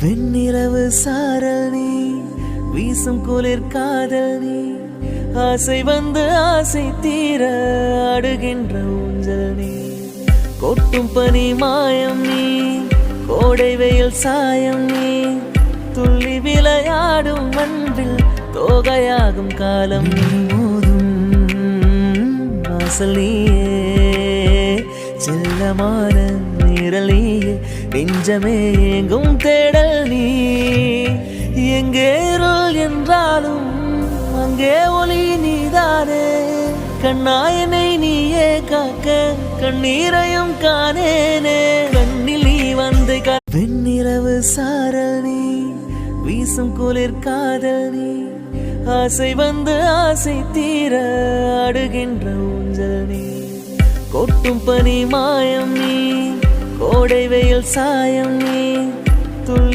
வெண்ணிலவு சாரல் நீ, வீசும் குளிர் காதல் நீ, ஆசை வந்து ஆசை தீர அடுகின்ற ஊஞ்சல் நீ, கொட்டும் பனி மாயம் நீ, கோடை வெயில் சாயம் நீ, துள்ளி விளையாடும் அன்பில் தோகையாகும் காலம் நீ, மோதும் வாசல் நீயே, செல்லமான நிழல் நீயே, நெஞ்சமே எங்கும் தேடல் நீ, எங்கே இருள் என்றாலும் அங்கே ஒளி நீதானே, கண்ணாயனை நீயே காக்க கண்ணீரையும் காணேனே, கண்ணில் நீ வந்து வெண்ணிலவு சாரல் நீ, வீசும் குளிர் காதல் நீ, ஆசை வந்து ஆசை தீர அடுகின்ற ஊஞ்சல் நீ, கொட்டும் பனி மாயம் நீ, கோடை வெயில் சாயம் நீ, துள்ளி